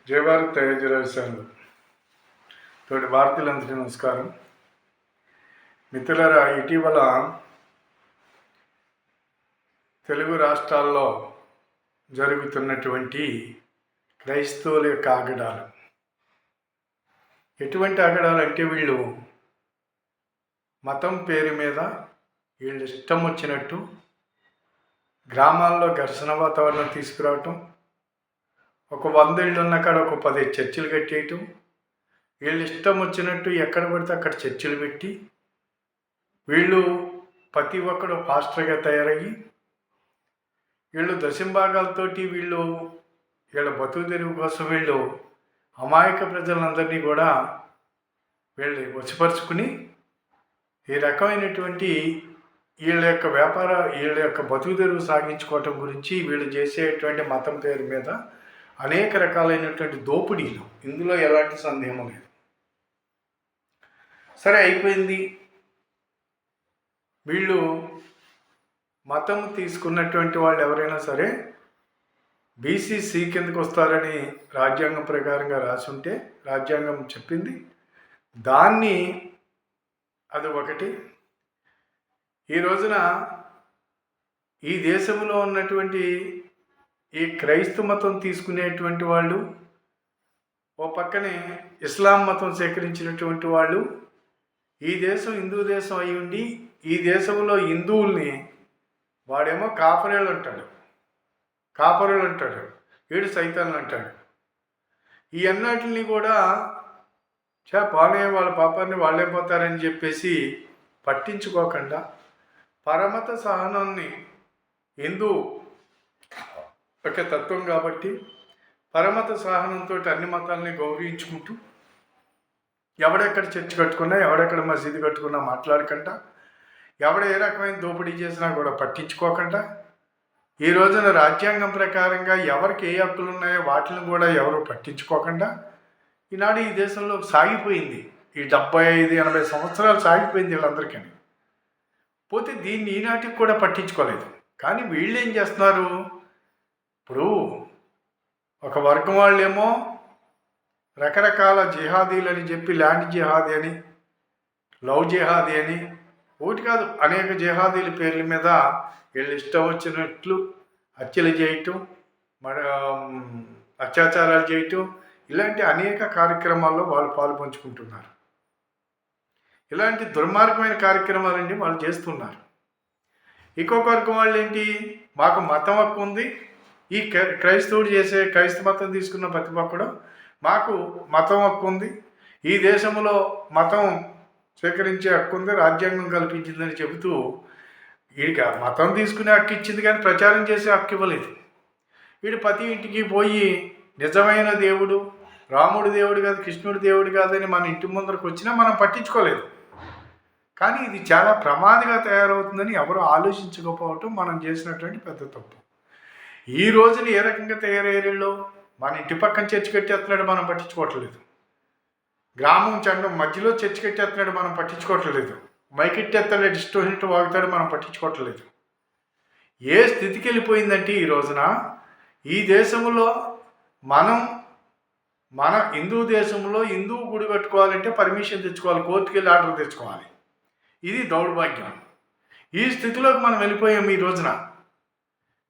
జై భారత్ తేజరాజు తోటి భారతీయులందరికీ నమస్కారం. మిత్రులారా, ఇటీవల తెలుగు రాష్ట్రాల్లో జరుగుతున్నటువంటి క్రైస్తవుల యొక్క ఆగడాలు ఎటువంటి ఆగడాలు అంటే వీళ్ళు మతం పేరు మీద వీళ్ళు ఇష్టం వచ్చినట్టు గ్రామాల్లో ఘర్షణ వాతావరణం తీసుకురావటం, ఒక 100 ఇళ్ళు ఉన్న కాడ ఒక 10 చర్చిలు కట్టేయటం, వీళ్ళు ఇష్టం వచ్చినట్టు ఎక్కడ పడితే అక్కడ చర్చిలు పెట్టి వీళ్ళు ప్రతి ఒక్కడు పాస్టర్గా తయారయ్యి వీళ్ళు దశంభాగాలతోటి వీళ్ళ బతుకు తెరువు కోసం వీళ్ళు అమాయక ప్రజలందరినీ కూడా వీళ్ళు వశపరుచుకుని ఈ రకమైనటువంటి వీళ్ళ యొక్క బతుకు తెరువు సాగించుకోవటం గురించి వీళ్ళు చేసేటువంటి మతం పేరు మీద అనేక రకాలైనటువంటి దోపిడీలు, ఇందులో ఎలాంటి సందేహం లేదు. సరే, అయిపోయింది. వీళ్ళు మతం తీసుకున్నటువంటి వాళ్ళు ఎవరైనా సరే బీసీసీ కిందకు వస్తారని రాజ్యాంగం ప్రకారంగా రాసుంటే, రాజ్యాంగం చెప్పింది దాన్ని, అది ఒకటి. ఈ రోజున ఈ దేశంలో ఉన్నటువంటి ఈ క్రైస్తవ మతం తీసుకునేటువంటి వాళ్ళు, ఓ పక్కనే ఇస్లాం మతం స్వీకరించినటువంటి వాళ్ళు, ఈ దేశం హిందూ దేశం అయి ఉండి ఈ దేశంలో హిందువుల్ని వాడేమో కాపరేళ్ళు అంటాడు, ఏడు సైతాన్లు అంటాడు. ఈ అన్నిటిని కూడా పోనే వాళ్ళ పాపాన్ని వాళ్ళే పోతారని చెప్పేసి పట్టించుకోకుండా పరమత సహనాన్ని, హిందూ ఒక తత్వం కాబట్టి పరమత సహనంతో అన్ని మతాలని గౌరవించుకుంటూ ఎవడెక్కడ చర్చి కట్టుకున్నా, ఎవడెక్కడ మసీదు కట్టుకున్నా మాట్లాడకుండా, ఎవడ ఏ రకమైన దోపిడీ చేసినా కూడా పట్టించుకోకుండా, ఈ రోజున రాజ్యాంగం ప్రకారంగా ఎవరికి ఏ హక్కులు ఉన్నాయో వాటిని కూడా ఎవరు పట్టించుకోకుండా ఈనాడు ఈ దేశంలో సాగిపోయింది. ఈ 75-80 సంవత్సరాలు సాగిపోయింది వీళ్ళందరికీ. పోతే దీన్ని ఈనాటికి కూడా పట్టించుకోలేదు. కానీ వీళ్ళు ఏం చేస్తున్నారు, ఇప్పుడు ఒక వర్గం వాళ్ళేమో రకరకాల జిహాదీలు అని చెప్పి, ల్యాండ్ జిహాదీ అని, లవ్ జిహాదీ అని, ఒకటి కాదు అనేక జిహాదీల పేర్ల మీద వీళ్ళు ఇష్టం వచ్చినట్లు హత్యలు చేయటం, అత్యాచారాలు చేయటం, ఇలాంటి అనేక కార్యక్రమాల్లో వాళ్ళు పాలు పంచుకుంటున్నారు. ఇలాంటి దుర్మార్గమైన కార్యక్రమాలన్నీ వాళ్ళు చేస్తున్నారు. ఇంకొక వర్గం వాళ్ళు ఏంటి, మాకు మతం హక్కు ఉంది, ఈ క్రైస్తవ మతం తీసుకున్న ప్రతి ఒక్కడు మాకు మతం హక్కు ఉంది, ఈ దేశంలో మతం స్వీకరించే హక్కు ఉంది, రాజ్యాంగం కల్పించిందని చెబుతూ వీడికి మతం తీసుకునే హక్కు ఇచ్చింది కానీ ప్రచారం చేసే హక్కు ఇవ్వలేదు. వీడు ప్రతి ఇంటికి పోయి నిజమైన దేవుడు రాముడు దేవుడు కాదు, కృష్ణుడు దేవుడు కాదని మన ఇంటి ముందరకు వచ్చినా మనం పట్టించుకోలేదు. కానీ ఇది చాలా ప్రమాదంగా తయారవుతుందని ఎవరు ఆలోచించకపోవటం మనం చేసినటువంటి పెద్ద తప్పు. ఈ రోజున ఏ రకంగా తయారయ్యారు, మన ఇంటి పక్కన చర్చి కట్టేస్తున్నాడు, మనం పట్టించుకోవట్లేదు. గ్రామం చండం మధ్యలో చర్చి కట్టేస్తున్నాడు, మనం పట్టించుకోవట్లేదు. మైకెట్టేస్తాడు, డిస్టోరెంట్ వాగుతాడు, మనం పట్టించుకోవట్లేదు. ఏ స్థితికి వెళ్ళిపోయిందంటే ఈ రోజున ఈ దేశంలో మన హిందూ దేశంలో హిందూ గుడి కట్టుకోవాలంటే పర్మిషన్ తెచ్చుకోవాలి, కోర్టుకి వెళ్ళి ఆర్డర్ తెచ్చుకోవాలి. ఇది దౌర్భాగ్యం. ఈ స్థితిలోకి మనం వెళ్ళిపోయాం ఈ రోజున.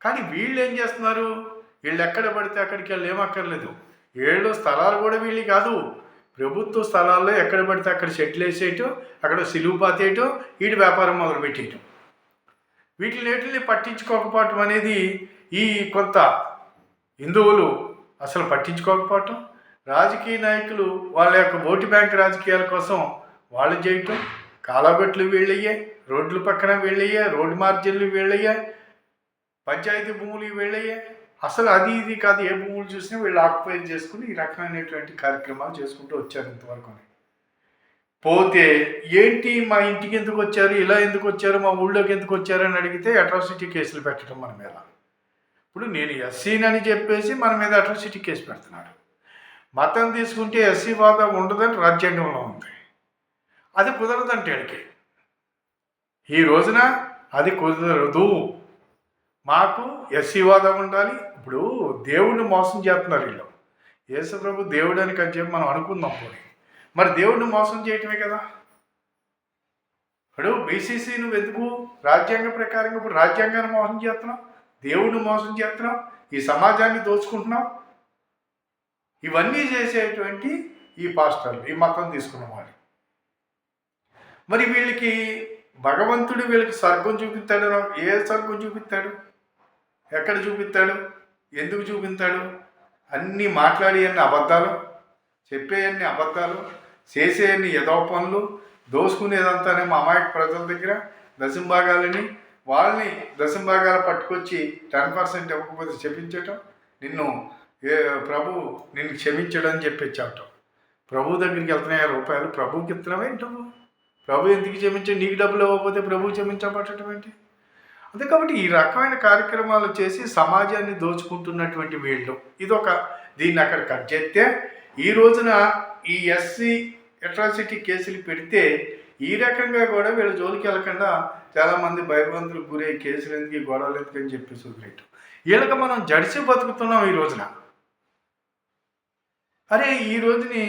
కానీ వీళ్ళు ఏం చేస్తున్నారు, వీళ్ళు ఎక్కడ పడితే అక్కడికి వెళ్ళి ఏమక్కర్లేదు. ఏళ్ళు స్థలాలు కూడా వీళ్ళు కాదు, ప్రభుత్వ స్థలాల్లో ఎక్కడ పడితే అక్కడ షెడ్లు వేసేయటం, అక్కడ సిలువు పాతేయటం, వీటి వ్యాపారం మొదలుపెట్టేయటం. వీటిని పట్టించుకోకపోవటం అనేది ఈ కొంత హిందువులు అసలు పట్టించుకోకపోవటం, రాజకీయ నాయకులు వాళ్ళ యొక్క ఓటు బ్యాంక్ రాజకీయాల కోసం వాళ్ళు చేయటం, కాలగొట్లు వీళ్ళయ్యాయి, రోడ్ల పక్కన వీళ్ళయ్యాయి, రోడ్డు మార్జిన్లు వీళ్ళయ్యాయి, పంచాయతీ భూములు వీళ్ళయ్యాయి. అసలు అది ఇది కాదు, ఏ భూములు చూసినా వీళ్ళు ఆక్యుపై చేసుకుని ఈ రకమైనటువంటి కార్యక్రమాలు చేసుకుంటూ వచ్చారు ఇంతవరకు. పోతే ఏంటి, మా ఇంటికి ఎందుకు వచ్చారు, ఇలా ఎందుకు వచ్చారు, మా ఊళ్ళోకి ఎందుకు వచ్చారు అని అడిగితే అట్రాసిటీ కేసులు పెట్టడం మన మీద. ఇప్పుడు నేను ఎస్సీనని చెప్పేసి మన మీద అట్రాసిటీ కేసు పెడుతున్నాడు. మతం తీసుకుంటే ఎస్సీ వాదం ఉండదని రాజ్యాంగంలో ఉంది. అది కుదరదంటే అడిగి ఈ రోజున అది కుదరదు, మాకు ఎస్సీ వాదం ఉండాలి. ఇప్పుడు దేవుణ్ణి మోసం చేస్తున్నారు వీళ్ళు. యేసు ప్రభు దేవుడు అని చెప్పి మనం అనుకుందాం పోనీ. మరి దేవుడిని మోసం చేయటమే కదా. ఇప్పుడు బీసీసీ నువ్వు ఎందుకు రాజ్యాంగ ప్రకారంగా ఇప్పుడు రాజ్యాంగాన్ని మోసం చేస్తున్నావు, దేవుడిని మోసం చేస్తున్నావు, ఈ సమాజాన్ని దోచుకుంటున్నావు. ఇవన్నీ చేసేటువంటి ఈ పాస్టర్లు, ఈ మతం తీసుకున్న వాళ్ళు. మరి వీళ్ళకి భగవంతుడు వీళ్ళకి స్వర్గం చూపిస్తాడు. ఏ స్వర్గం చూపిస్తాడు? ఎక్కడ చూపిస్తాడు? ఎందుకు చూపిస్తాడు? అన్నీ మాట్లాడేయన్ని అబద్ధాలు, చెప్పేయన్ని అబద్ధాలు, చేసేయన్ని ఏదో పనులు, దోసుకునేదంతానేమో అమాయక ప్రజల దగ్గర దశంభాగాలని, వాళ్ళని దశంభాగాలు పట్టుకొచ్చి 10% ఇవ్వకపోతే చెప్పించటం, ప్రభు నిన్ను క్షమించడం అని చెప్పి చెప్పటం. ప్రభు దగ్గరికి వెళ్తున్నాయి రూపాయలు, ప్రభుకి ఇస్తున్నావా ఏంటో? ప్రభు ఎందుకు క్షమించండి? నీకు డబ్బులు ఇవ్వకపోతే ప్రభు క్షమించబట్టడం ఏంటి? అంతే. కాబట్టి ఈ రకమైన కార్యక్రమాలు చేసి సమాజాన్ని దోచుకుంటున్నటువంటి వీళ్ళు దీన్ని అక్కడ కట్ చేస్తే, ఈ రోజున ఈ ఎస్సీ అట్రాసిటీ కేసులు పెడితే ఈ రకంగా కూడా వీళ్ళ జోలికి వెళ్ళకుండా చాలామంది భయభ్రాంతులకు గురే కేసులు ఎందుకు, ఈ గొడవలు ఎందుకు అని చెప్పి వదిలేయటం. వీళ్ళకి మనం జడిసి బతుకుతున్నాం ఈ రోజున. అరే ఈ రోజుని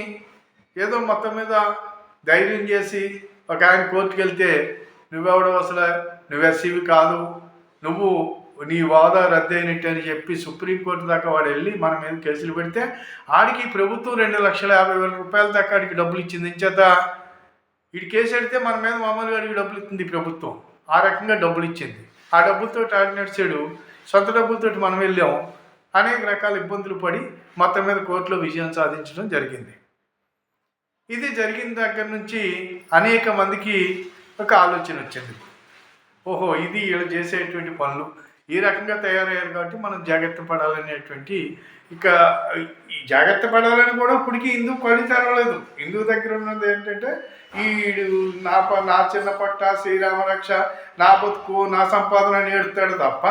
ఏదో మొత్తం మీద ధైర్యం చేసి ఒక ఆయన కోర్టుకు వెళ్తే, నువ్వెవడో అసలు, నువ్వు ఎస్సీవి కాదు, నీ వాదా రద్దయినట్టు అని చెప్పి సుప్రీంకోర్టు దాకా వాడు వెళ్ళి మన మీద కేసులు పెడితే, ఆడికి ప్రభుత్వం 2,50,000 రూపాయల దాకా ఆడికి డబ్బులు ఇచ్చింది. ఇంచేత వీడి కేసు పెడితే మన మీద మామూలుగా అడిగి డబ్బులు ఇస్తుంది ప్రభుత్వం. ఆ రకంగా డబ్బులు ఇచ్చింది. ఆ డబ్బులతో ఆడి నడిచాడు. సొంత డబ్బులతో మనం వెళ్ళాం. అనేక రకాల ఇబ్బందులు పడి మొత్తం మీద కోర్టులో విజయం సాధించడం జరిగింది. ఇది జరిగిన దగ్గర నుంచి అనేక మందికి ఒక ఆలోచన వచ్చింది. ఓహో, ఇది వీళ్ళు చేసేటువంటి పనులు ఈ రకంగా తయారయ్యారు కాబట్టి మనం జాగ్రత్త పడాలనేటువంటి, ఈ జాగ్రత్త పడాలని కూడా ఇప్పటికీ హిందూ కళ్ళు తెరవలేదు. హిందూ దగ్గర ఉన్నది ఏంటంటే, నా చిన్న పట్ట, శ్రీరామరక్ష, నా బతుకు, నా సంపాదన అని ఏడుతాడు తప్ప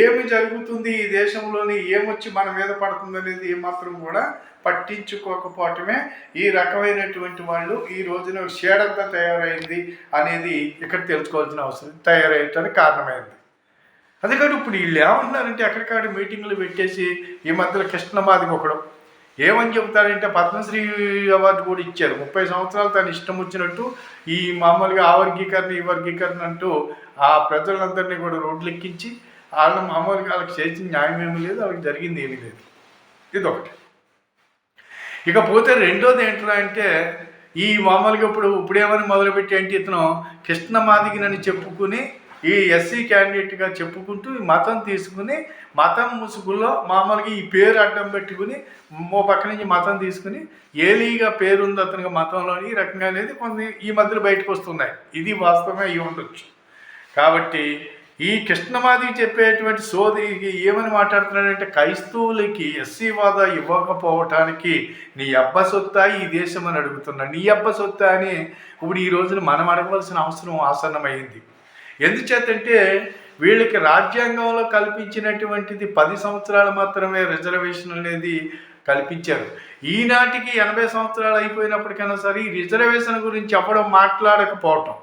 ఏమి జరుగుతుంది ఈ దేశంలోని, ఏమొచ్చి మన మీద పడుతుంది అనేది ఏమాత్రం కూడా పట్టించుకోకపోవటమే ఈ రకమైనటువంటి వాళ్ళు ఈ రోజున షేడంతా తయారైంది అనేది ఇక్కడ తెలుసుకోవాల్సిన అవసరం, తయారయ్యటానికి కారణమైంది. అందుకని ఇప్పుడు వీళ్ళు ఏమంటున్నారంటే, ఎక్కడికాడి మీటింగ్లు పెట్టేసి ఈ మధ్యలో కృష్ణమాదికి ఒకడు ఏమని చెబుతాడంటే, పద్మశ్రీ అవార్డు కూడా ఇచ్చారు. 30 సంవత్సరాలు తను ఇష్టం వచ్చినట్టు ఈ మామూలుగా ఆ వర్గీకరణ ఈ వర్గీకరణ అంటూ ఆ ప్రజలందరినీ కూడా రోడ్లు ఎక్కించి వాళ్ళని మామూలుగా వాళ్ళకి చేసిన న్యాయం ఏమీ లేదు, వాళ్ళకి జరిగింది ఏమీ లేదు. ఇదొకటి. ఇకపోతే రెండోది ఏంటంటే అంటే, ఈ మామూలుగా ఇప్పుడేమని మొదలుపెట్టి ఏంటి, ఇతను కృష్ణమాదిగినని చెప్పుకుని ఈ ఎస్సీ క్యాండిడేట్గా చెప్పుకుంటూ ఈ మతం తీసుకుని, మతం ముసుగులో మామూలుగా ఈ పేరు అడ్డం పెట్టుకుని పక్క నుంచి మతం తీసుకుని ఏలీగా పేరుంది అతనికి మతంలోని, ఈ రకంగా అనేది కొన్ని ఈ మధ్యలో బయటకు వస్తున్నాయి. ఇది వాస్తవమే అయి ఉండొచ్చు. కాబట్టి ఈ కృష్ణమాదికి చెప్పేటువంటి సోదికి ఏమని మాట్లాడుతున్నాడంటే, క్రైస్తవులకి ఎస్సీ వాదా ఇవ్వకపోవటానికి నీ అబ్బ సొత్తా ఈ దేశం అని అడుగుతున్నా. నీ అబ్బ సొత్తా అని ఇప్పుడు ఈ రోజున మనం అడగవలసిన అవసరం ఆసన్నమైంది. ఎందుచేతంటే వీళ్ళకి రాజ్యాంగంలో కల్పించినటువంటిది 10 సంవత్సరాలు మాత్రమే రిజర్వేషన్ అనేది కల్పించారు. ఈనాటికి 80 సంవత్సరాలు అయిపోయినప్పటికైనా సరే ఈ రిజర్వేషన్ గురించి ఎవడం మాట్లాడకపోవటం.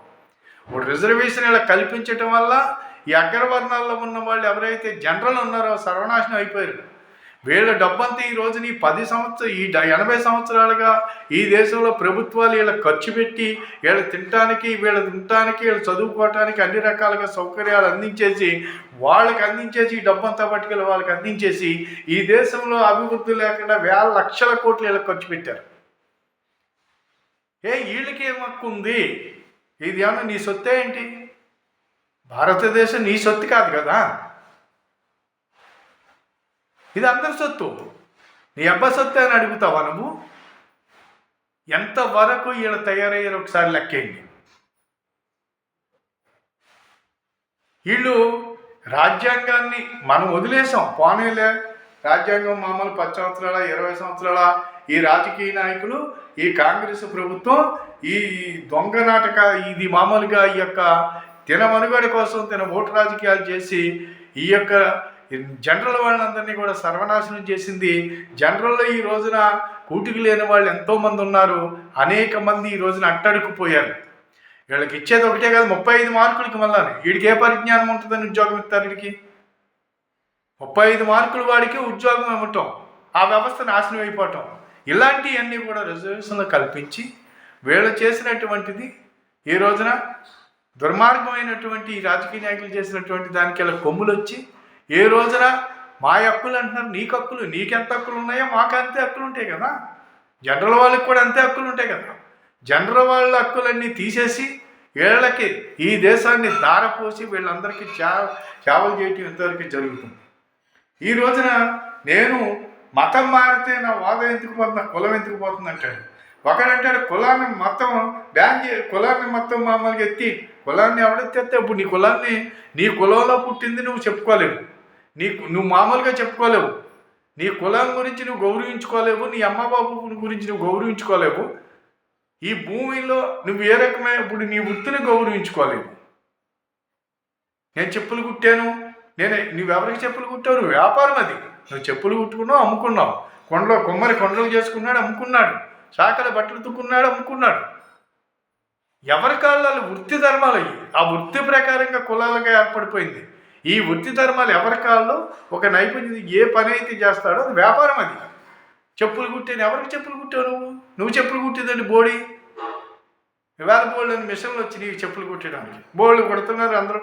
ఇప్పుడు రిజర్వేషన్ ఇలా కల్పించటం వల్ల ఈ అగ్రవర్ణాల్లో ఉన్న వాళ్ళు ఎవరైతే జనరల్ ఉన్నారో సర్వనాశనం అయిపోయారు. వీళ్ళ డబ్బంతా ఈ రోజుని 80 సంవత్సరాలుగా ఈ దేశంలో ప్రభుత్వాలు వీళ్ళకి ఖర్చు పెట్టి వీళ్ళు తినటానికి, వీళ్ళు ఉండటానికి, వీళ్ళు చదువుకోవటానికి అన్ని రకాలుగా సౌకర్యాలు అందించేసి ఈ డబ్బంతా పట్టుకెళ్ళి వాళ్ళకి అందించేసి ఈ దేశంలో అభివృద్ధి లేకుండా వేల లక్షల కోట్లు వీళ్ళకి ఖర్చు పెట్టారు. వీళ్ళకి ఏం హక్కు ఉంది? ఇది ఏమన్నా నీ సొత్తే ఏంటి? భారతదేశం నీ సొత్తు కాదు కదా, ఇది అందరి సొత్తు. నీ అబ్బ సొత్తు అని అడుగుతావా నువ్వు? ఎంతవరకు వీళ్ళు తయారయ్యారు ఒకసారి లెక్కేయండి. వీళ్ళు రాజ్యాంగాన్ని మనం వదిలేసాం, పోనీలే రాజ్యాంగం మామూలు 10 సంవత్సరాల 20 సంవత్సరాల ఈ రాజకీయ నాయకులు, ఈ కాంగ్రెస్ ప్రభుత్వం ఈ దొంగ నాటక, ఇది మామూలుగా ఈ యొక్క మనుగడ కోసం ఓటు రాజకీయాలు చేసి ఈ యొక్క జనరల్ వాళ్ళందరినీ కూడా సర్వనాశనం చేసింది. జనరల్లో ఈ రోజున కూటికి లేని వాళ్ళు ఎంతోమంది ఉన్నారు. అనేక మంది ఈ రోజున అట్టడుకుపోయారు. వీళ్ళకి ఇచ్చేది ఒకటే కాదు, 35 మార్కులకి మళ్ళీ వీడికి ఏ పరిజ్ఞానం ఉంటుందని ఉద్యోగం ఇస్తారు? వీడికి 35 మార్కులు వాడికి ఉద్యోగం ఇవ్వటం, ఆ వ్యవస్థ నాశనం అయిపోవటం, ఇలాంటివన్నీ కూడా రిజర్వేషన్లు కల్పించి వీళ్ళు చేసినటువంటిది ఈ రోజున దుర్మార్గమైనటువంటి ఈ రాజకీయ నాయకులు చేసినటువంటి దానికి ఇలా కొమ్ములు వచ్చి ఏ రోజున మా హక్కులు అంటున్నారు, నీకు హక్కులు, నీకెంత హక్కులు ఉన్నాయో మాకు అంతే హక్కులు ఉంటాయి కదా, జనరల్ వాళ్ళకి కూడా అంతే హక్కులు ఉంటాయి కదా. జనరల్ వాళ్ళ హక్కులన్నీ తీసేసి వీళ్ళకి ఈ దేశాన్ని దారపోసి వీళ్ళందరికీ సేవలు చేయటం ఇంతవరకు జరుగుతుంది. ఈ రోజున నేను మతం మారితే నా వాదం ఎందుకు పోతుంది, నా కులం ఎందుకు పోతుంది అంటాడు. ఒకడంటాడు కులాన్ని మొత్తం కులాన్ని మొత్తం మామూలుగా ఎత్తి కులాన్ని ఎవడెత్తే ఇప్పుడు నీ కులంలో పుట్టింది నువ్వు చెప్పుకోలేవు, నువ్వు మామూలుగా చెప్పుకోలేవు, నీ కులం గురించి నువ్వు గౌరవించుకోలేవు, నీ అమ్మ బాబు గురించి నువ్వు గౌరవించుకోలేవు, ఈ భూమిలో నువ్వు ఏ రకమైన ఇప్పుడు నీ వృత్తిని గౌరవించుకోలేవు. నేను చెప్పులు కుట్టాను, నువ్వెవరికి చెప్పులు కుట్టావు, నువ్వు వ్యాపారం అది, నువ్వు చెప్పులు కుట్టుకున్నావు అమ్ముకున్నావు, కొమ్మరి కొండలు చేసుకున్నాడు అమ్ముకున్నాడు, శాఖల బట్టలు తుక్కున్నాడు అమ్ముకున్నాడు. ఎవరి కాళ్ళు వృత్తి ధర్మాలు అయ్యి ఆ వృత్తి ప్రకారంగా కులాలుగా ఏర్పడిపోయింది. ఈ వృత్తి ధర్మాలు ఎవరి కాళ్ళు ఒక నైపుణ్యం ఏ పని అయితే చేస్తాడో అది వ్యాపారం. అది చెప్పులు కుట్టాను, ఎవరికి చెప్పులు కుట్టావు నువ్వు చెప్పులు కుట్టేదండి బోడి ఇవాళ బోల్డ్ అని మిషన్లు వచ్చి నీకు చెప్పులు కుట్టడానికి బోల్డ్ కుడుతున్నారు, అందరూ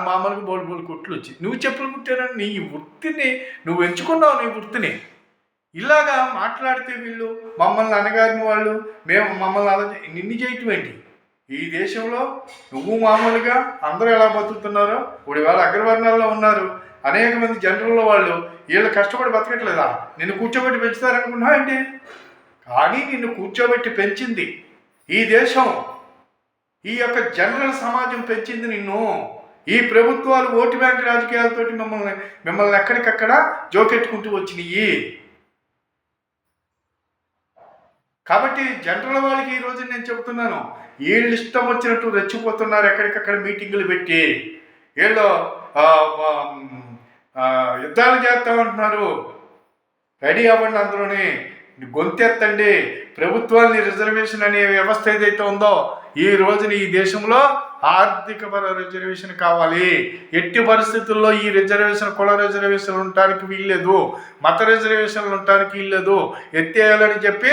మామూలుగా బోల్డ్ కుట్లు వచ్చి నువ్వు చెప్పులు కుట్టానని నీ వృత్తిని నువ్వు ఎంచుకున్నావు, నీ వృత్తిని. ఇలాగా మాట్లాడితే వీళ్ళు మమ్మల్ని అనగారిన వాళ్ళు మమ్మల్ని అలా నిన్ను చేయటం ఏంటి? ఈ దేశంలో నువ్వు మామూలుగా అందరూ ఎలా బతుకుతున్నారో ఇప్పుడు ఇవాళ అగ్రవర్ణాల్లో ఉన్నారు అనేక మంది జనరల్లో వాళ్ళు వీళ్ళు కష్టపడి బతకట్లేదా? నిన్ను కూర్చోబెట్టి పెంచుతారనుకున్నావా ఏంటి? కానీ నిన్ను కూర్చోబెట్టి పెంచింది ఈ దేశం, ఈ యొక్క జనరల్ సమాజం పెంచింది నిన్ను. ఈ ప్రభుత్వాలు ఓటు బ్యాంక్ రాజకీయాలతోటి మిమ్మల్ని ఎక్కడికక్కడ జోకెట్టుకుంటూ వచ్చినాయి. కాబట్టి జనరల్ వాళ్ళకి ఈరోజు నేను చెబుతున్నాను, వీళ్ళు ఇష్టం వచ్చినట్టు రెచ్చిపోతున్నారు, ఎక్కడికక్కడ మీటింగులు పెట్టి వీళ్ళు యుద్ధాలు చేస్తామంటున్నారు. రెడీ అవ్వండి, అందులోనే గొంతెత్తండి. ప్రభుత్వాన్ని రిజర్వేషన్ అనే వ్యవస్థ ఏదైతే ఉందో ఈ రోజున ఈ దేశంలో ఆర్థికపర రిజర్వేషన్ కావాలి. ఎట్టి పరిస్థితుల్లో ఈ రిజర్వేషన్ కుల రిజర్వేషన్లు ఉండటానికి వీల్లేదు, మత రిజర్వేషన్లు ఉండటానికి వీల్లేదు, ఎత్తేయాలని చెప్పి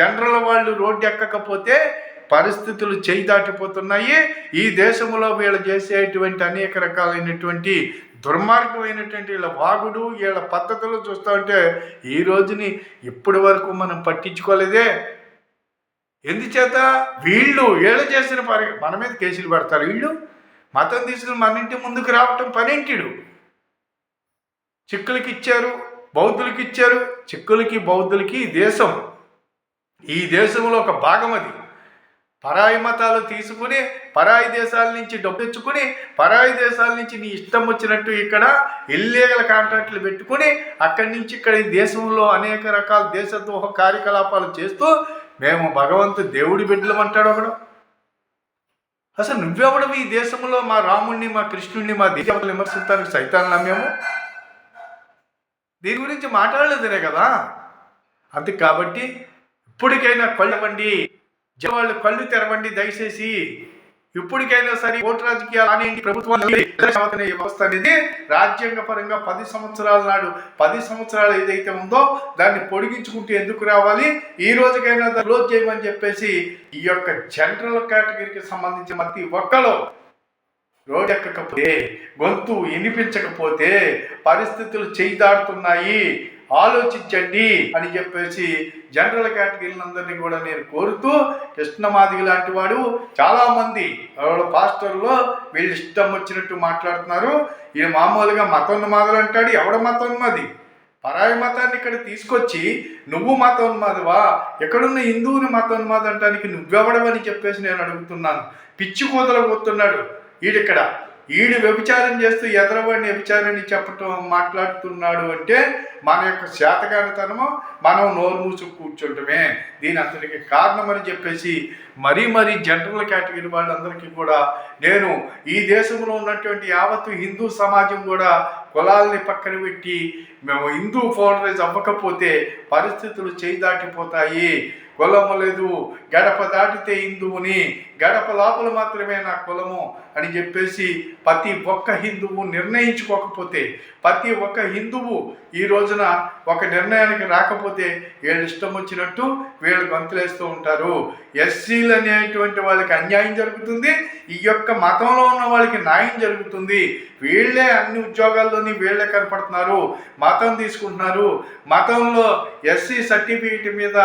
జనరల్ వాళ్ళు రోడ్డు ఎక్కకపోతే పరిస్థితులు చేయి దాటిపోతున్నాయి. ఈ దేశంలో వీళ్ళు చేసేటువంటి అనేక రకాలైనటువంటి దుర్మార్గమైనటువంటి వీళ్ళ వాగుడు వీళ్ళ పద్ధతులు చూస్తూ ఉంటే ఈ రోజుని ఇప్పటి వరకు మనం పట్టించుకోలేదే. ఎందుచేత వీళ్ళు చేసిన పని మన మీద కేసులు పెడతారు. వీళ్ళు మతం తీసుకుని మన ఇంటి ముందుకు రావటం పనేంటిడు. చిక్కులకి ఇచ్చారు, బౌద్ధులకి ఇచ్చారు. చిక్కులకి బౌద్ధులకి దేశం, ఈ దేశంలో ఒక భాగం అది. పరాయి మతాలు తీసుకుని పరాయి దేశాల నుంచి డబ్బు తెచ్చుకుని పరాయి దేశాల నుంచి నీ ఇష్టం వచ్చినట్టు ఇక్కడ ఇల్లీగల్ కాంట్రాక్ట్లు పెట్టుకుని అక్కడి నుంచి ఇక్కడ ఈ దేశంలో అనేక రకాల దేశద్రోహ కార్యకలాపాలు చేస్తూ మేము దేవుడి బిడ్డలం అంటాడు ఒకడు. అసలు నువ్వెవడము ఈ దేశంలో మా రాముణ్ణి మా కృష్ణుడిని మా దేశాలను విమర్శించడానికి సైతాన్ని నమ్మాము? దీని గురించి మాట్లాడలేదనే కదా. అంతే కాబట్టి ఇప్పటికైనా కళ్ళవండి, వాళ్ళు కళ్ళు తెరవండి దయచేసి. ఇప్పటికైనా సరే ఓటు రాజకీయాలు అనేవి ప్రభుత్వం వ్యవస్థ అనేది రాజ్యాంగ పరంగా 10 సంవత్సరాల నాడు 10 సంవత్సరాలు ఏదైతే ఉందో దాన్ని పొడిగించుకుంటూ ఎందుకు రావాలి, ఈ రోజుకైనా క్లోజ్ చేయమని చెప్పేసి ఈ యొక్క జనరల్ కేటగిరీకి సంబంధించిన ప్రతి ఒక్కరు రోడ్ ఎక్కకపోతే గొంతు వినిపించకపోతే పరిస్థితులు చేయి దాటుతున్నాయి, ఆలోచించండి అని చెప్పేసి జనరల్ కేటగిరీలందరినీ కూడా నేను కోరుతూ, కృష్ణమాదిగ లాంటి వాడు చాలామంది పాస్టర్లో వీళ్ళు ఇష్టం వచ్చినట్టు మాట్లాడుతున్నారు. ఈయన మామూలుగా మతోన్మాదులు అంటాడు. ఎవడ మతోన్మాది? పరాయి మతాన్ని ఇక్కడ తీసుకొచ్చి నువ్వు మతోన్మాదివా, ఎక్కడున్న హిందువుని మతోన్మాది అంటానికి నువ్వెవడవని చెప్పేసి నేను అడుగుతున్నాను. పిచ్చి కూతలు పోతున్నాడు ఈడిక్కడ. ఈడు వ్యభిచారం చేస్తూ ఎదరవాడిని వ్యభిచారాన్ని చెప్పటం మాట్లాడుతున్నాడు అంటే మన యొక్క శాతగానితనము, మనం నోరు మూసు కూర్చుంటమే దీని అంతటికి కారణమని చెప్పేసి మరీ జనరల్ కేటగిరీ వాళ్ళందరికీ కూడా నేను ఈ దేశంలో ఉన్నటువంటి యావత్తు హిందూ సమాజం కూడా కులాలని పక్కన పెట్టి మేము హిందూ పౌడరైజ్ అవ్వకపోతే పరిస్థితులు చేయి దాటిపోతాయి. కులము లేదు, గడప దాటితే హిందువుని, గడప లోపల మాత్రమే నా కులము అని చెప్పేసి ప్రతి ఒక్క హిందువు నిర్ణయించుకోకపోతే, ప్రతి ఒక్క హిందువు ఈ రోజున ఒక నిర్ణయానికి రాకపోతే వీళ్ళు ఇష్టం వచ్చినట్టు వీళ్ళు గొంతులేస్తూ ఉంటారు. ఎస్సీలు అనేటువంటి వాళ్ళకి అన్యాయం జరుగుతుంది, ఈ యొక్క మతంలో ఉన్న వాళ్ళకి న్యాయం జరుగుతుంది. వీళ్ళే అన్ని ఉద్యోగాల్లోని వీళ్ళే కనపడుతున్నారు, మతం తీసుకుంటున్నారు. మతంలో ఎస్సీ సర్టిఫికేట్ మీద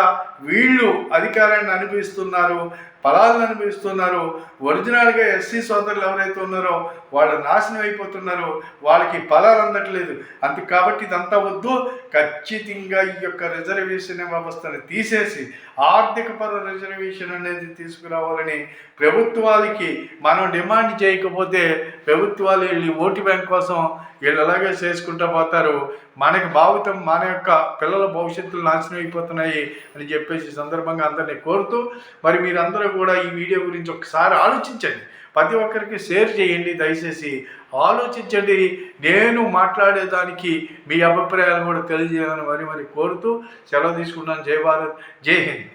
వీళ్ళు అధికారాన్ని అనుభవిస్తున్నారు, ఫలాలను అనుభవిస్తున్నారు. ఒరిజినల్గా ఎస్సీ సోదరులు ఎవరైతే ఉన్నారో వాళ్ళు నాశనం అయిపోతున్నారు, వాళ్ళకి ఫలాలు అందట్లేదు. అందుకు కాబట్టి ఇదంతా వద్దు, ఖచ్చితంగా ఈ యొక్క రిజర్వేషన్ వ్యవస్థను తీసేసి ఆర్థికపర రిజర్వేషన్ అనేది తీసుకురావాలని ప్రభుత్వాలకి మనం డిమాండ్ చేయకపోతే ప్రభుత్వాలు వీళ్ళు ఓటు బ్యాంక్ కోసం వీళ్ళు అలాగే చేసుకుంటూ పోతారు. మనకి భావితం, మన యొక్క పిల్లల భవిష్యత్తులు నాశనం అయిపోతున్నాయి అని చెప్పేసి సందర్భంగా అందరినీ కోరుతూ, మరి మీరందరూ కూడా ఈ వీడియో గురించి ఒకసారి ఆలోచించండి, ప్రతి ఒక్కరికి షేర్ చేయండి, దయచేసి ఆలోచించండి. నేను మాట్లాడేదానికి మీ అభిప్రాయాలు కూడా తెలియజేయాలని మరి కోరుతూ సెలవు తీసుకున్నాను. జై భారత్, జై హింద్.